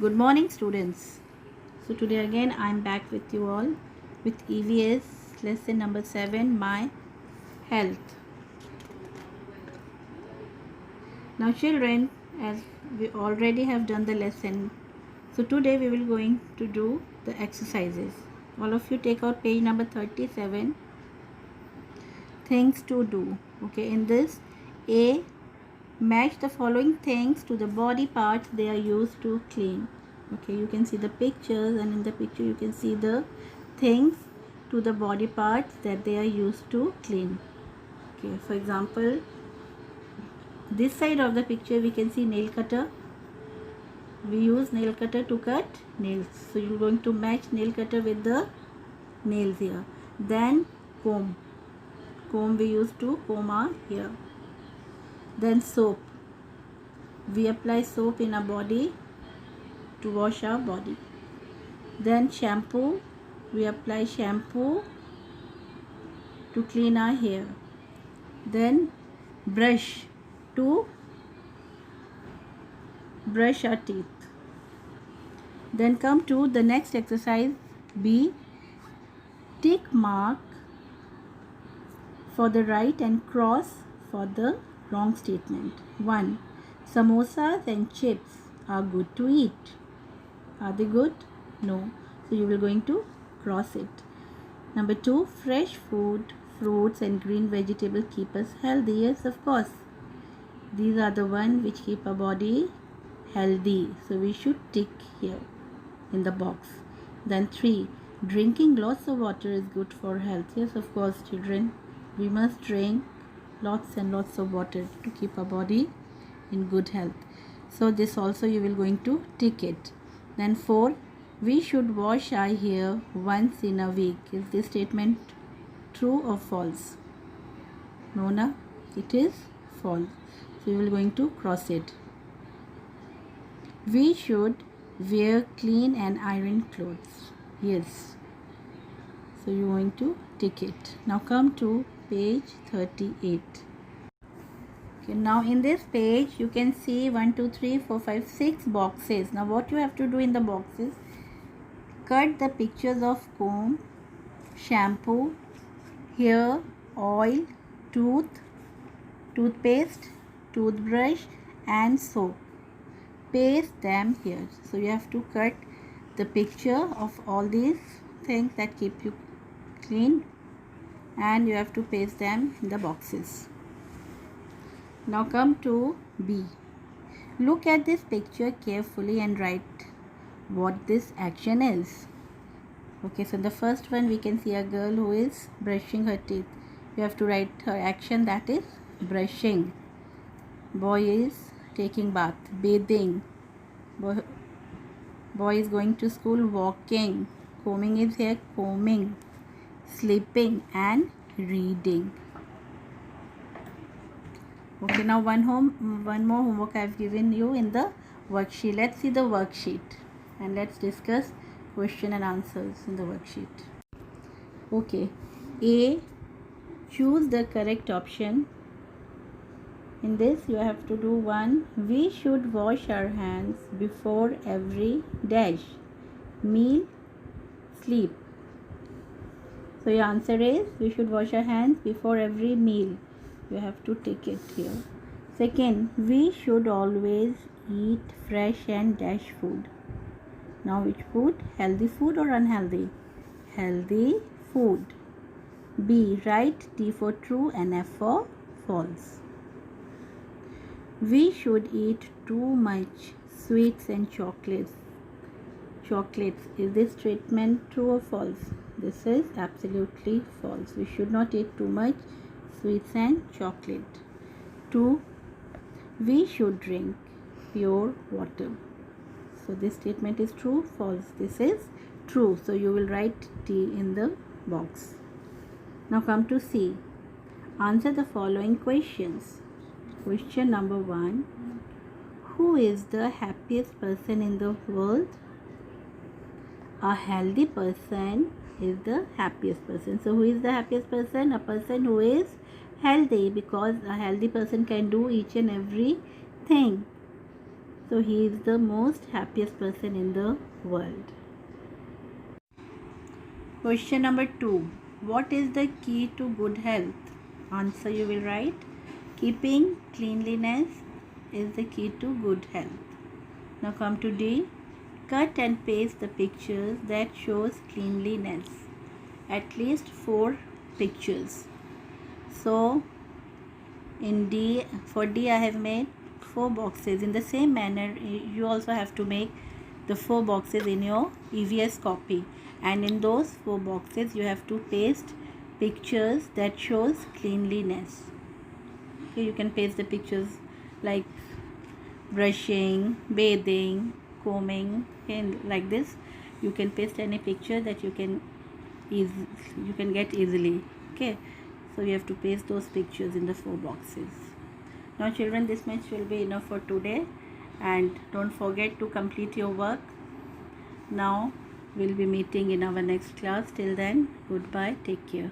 Good morning, students. So today again I am back with you all with EVS lesson number 7, My Health. Now children, as we already have done the lesson, so today we will going to do the exercises. All of you take out page number 37, things to do. Okay, in this A, match the following things to the body parts they are used to clean. Okay, you can see the pictures, and in the picture you can see the things to the body parts that they are used to clean. Okay, for example, this side of the picture we can see nail cutter. We use nail cutter to cut nails, so you're going to match nail cutter with the nails here. Then comb we use to comb our hair. Then soap, we apply soap in our body to wash our body. Then shampoo, we apply shampoo to clean our hair. Then brush, to brush our teeth. Then come to the next exercise B, tick mark for the right and cross for the wrong statement. 1. Samosas and chips are good to eat. Are they good? No. So you will going to cross it. Number 2, fresh food, fruits and green vegetable keep us healthy. Yes, of course. These are the one which keep our body healthy. So we should tick here in the box. Then 3, drinking lots of water is good for health. Yes, of course, children. We must drink lots and lots of water to keep our body in good health. So this also you will going to tick it. Then 4, we should wash our hair once in a week. Is this statement true or false? No, na? It is false. So you will going to cross it. We should wear clean and iron clothes. Yes. So you are going to tick it. Now come to page 38. Okay, now in this page you can see 1, 2, 3, 4, 5, 6 boxes. Now what you have to do in the boxes, cut the pictures of comb, shampoo, hair, oil, toothpaste, toothbrush and soap. Paste them here. So you have to cut the picture of all these things that keep you clean, and you have to paste them in the boxes. Now come to B. Look at this picture carefully and write what this action is. Okay, so the first one we can see a girl who is brushing her teeth. You have to write her action, that is brushing. Boy is taking bath, bathing. Boy is going to school, walking. Combing his hair, combing. Sleeping and reading. Okay, now one more homework I have given you in the worksheet. Let's see the worksheet and let's discuss question and answers in the worksheet. Okay, A, choose the correct option. In this you have to do 1, we should wash our hands before every dash, meal, sleep. So your answer is we should wash our hands before every meal. You have to tick it here. Second, we should always eat fresh and dash food. Now which food? Healthy food or unhealthy? Healthy food. B, write T for true and F for false. We should eat too much sweets and chocolates. Is this statement true or false? This is absolutely false. We should not eat too much sweets and chocolate. 2, we should drink pure water. So this statement is true, false? This is true. So you will write T in the box. Now come to C. Answer the following questions. Question number 1. Who is the happiest person in the world? A healthy person is the happiest person. So who is the happiest person? A person who is healthy, because a healthy person can do each and every thing. So he is the most happiest person in the world. Question number 2. What is the key to good health? Answer you will write. Keeping cleanliness is the key to good health. Now come to D. Cut and paste the pictures that shows cleanliness. At least 4 pictures. So in D, for D I have made 4 boxes. In the same manner, you also have to make the 4 boxes in your EVS copy, and in those 4 boxes you have to paste pictures that shows cleanliness. Okay, you can paste the pictures like brushing, bathing, combing, and like this. You can paste any picture that you can get easily. Okay, so you have to paste those pictures in the 4 boxes. Now children, this much will be enough for today, and don't forget to complete your work. Now we'll be meeting in our next class. Till then, goodbye, take care.